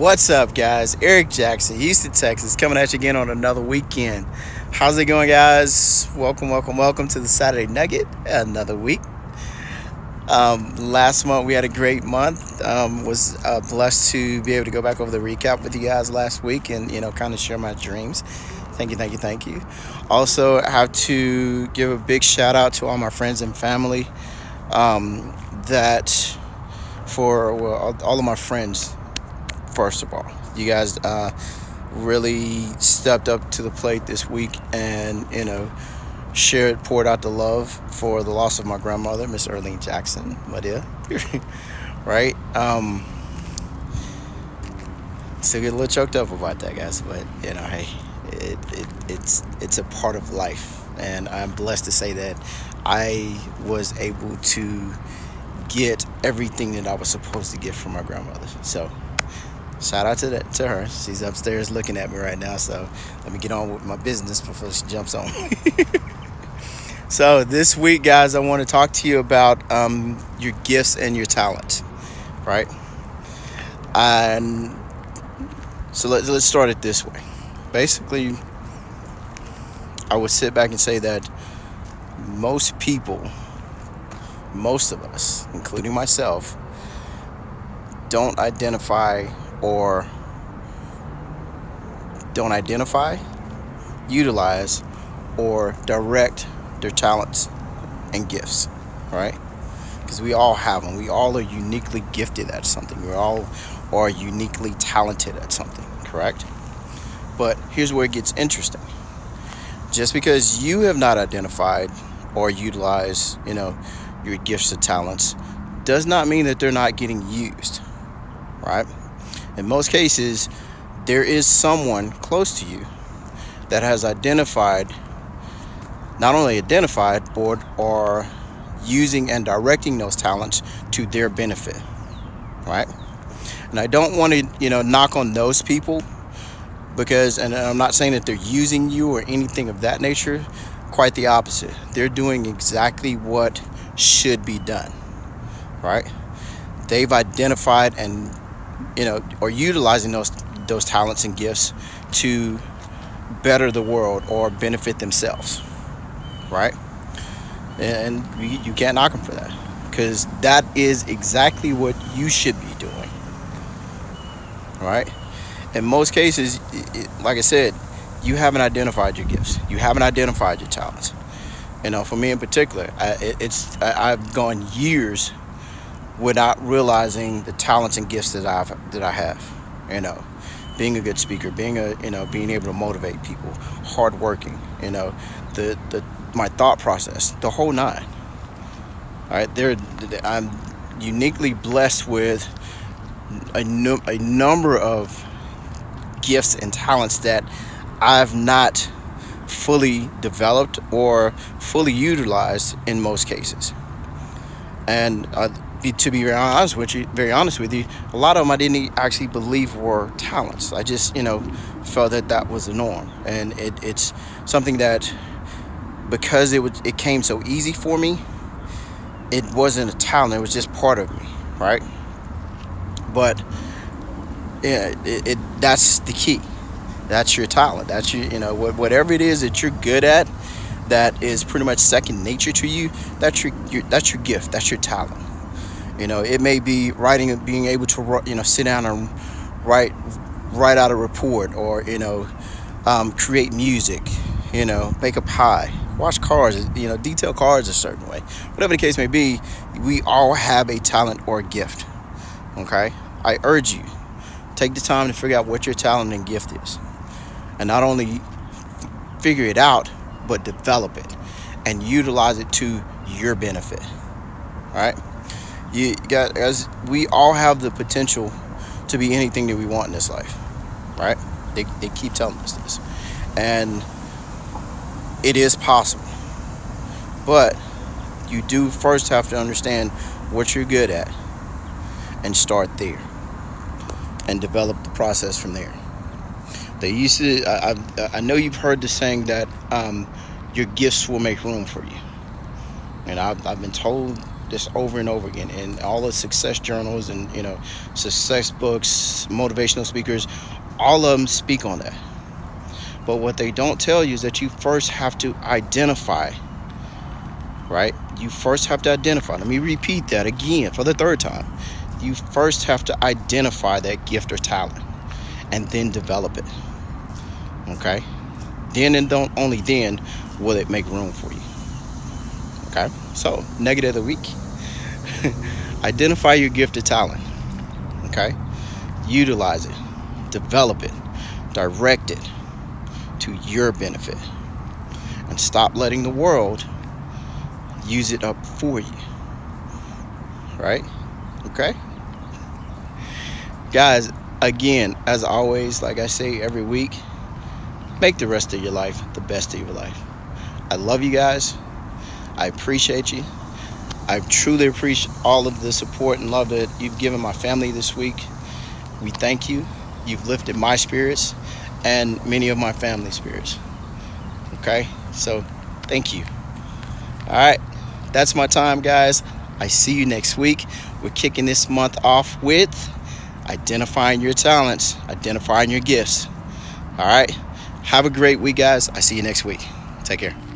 What's up, guys? Eric Jackson, Houston, Texas, coming at you again on another weekend. How's it going, guys? Welcome to the Saturday Nugget. Another week. Last month we had a great month. Was blessed to be able to go back over the recap with you guys last week and kind of share my dreams. Thank you. Also, I have to give a big shout out to all my friends and family. That for all of my friends. First of all, you guys really stepped up to the plate this week and poured out the love for the loss of my grandmother, Miss Earlene Jackson, my dear. Right? Still get a little choked up about that, guys, but hey, it's a part of life, and I'm blessed to say that I was able to get everything that I was supposed to get from my grandmother. So shout out to her. She's upstairs looking at me right now, so let me get on with my business before she jumps on me. So this week, guys, I want to talk to you about your gifts and your talents, right? And so let's start it this way. Basically, I would sit back and say that most of us, including myself, don't identify, utilize, or direct their talents and gifts, right? Because we all have them. We all are uniquely gifted at something. We all are uniquely talented at something, correct? But here's where it gets interesting. Just because you have not identified or utilized, your gifts or talents, does not mean that they're not getting used, right? In most cases, there is someone close to you that has not only identified, but are using and directing those talents to their benefit, right? And I don't want to, knock on those people and I'm not saying that they're using you or anything of that nature. Quite the opposite. They're doing exactly what should be done, right? They've identified and or utilizing those talents and gifts to better the world or benefit themselves, right? And you can't knock them for that, because that is exactly what you should be doing, right? In most cases, like I said, you haven't identified your gifts. You haven't identified your talents. For me in particular, I've gone years without realizing the talents and gifts that I have. Being a good speaker, being able to motivate people, hardworking. My thought process, the whole nine. All right, I'm uniquely blessed with a number of gifts and talents that I've not fully developed or fully utilized in most cases. And to be very honest with you, a lot of them I didn't actually believe were talents. I just felt that was the norm, and it's something that, because it came so easy for me, it wasn't a talent. It was just part of me, right? But yeah, that's the key. That's your talent. That's your, whatever it is that you're good at, that is pretty much second nature to you. That's your gift. That's your talent. It may be writing, being able to sit down and write out a report, or create music. Make a pie, wash cars. Detail cars a certain way. Whatever the case may be, we all have a talent or a gift. Okay, I urge you, take the time to figure out what your talent and gift is. And not only figure it out, but develop it and utilize it to your benefit. All right? You guys, we all have the potential to be anything that we want in this life, right? They keep telling us this. And it is possible. But you do first have to understand what you're good at and start there and develop the process from there. They used to, I know you've heard the saying that your gifts will make room for you. And I've been told this over and over again, and all the success journals and success books, motivational speakers, all of them speak on that. But what they don't tell you is that you first have to identify, right? You first have to identify. Let me repeat that again for the third time. You first have to identify that gift or talent and then develop it. Okay? Then and don't only then will it make room for you. Okay? So, nugget of the week. Identify your gift or talent. Okay? Utilize it. Develop it. Direct it to your benefit. And stop letting the world use it up for you. Right? Okay? Guys, again, as always, like I say every week, make the rest of your life the best of your life. I love you guys. I appreciate you. I truly appreciate all of the support and love that you've given my family this week. We thank you. You've lifted my spirits and many of my family spirits. Okay? So, thank you. All right. That's my time, guys. I see you next week. We're kicking this month off with identifying your talents, identifying your gifts. All right. Have a great week, guys. I see you next week. Take care.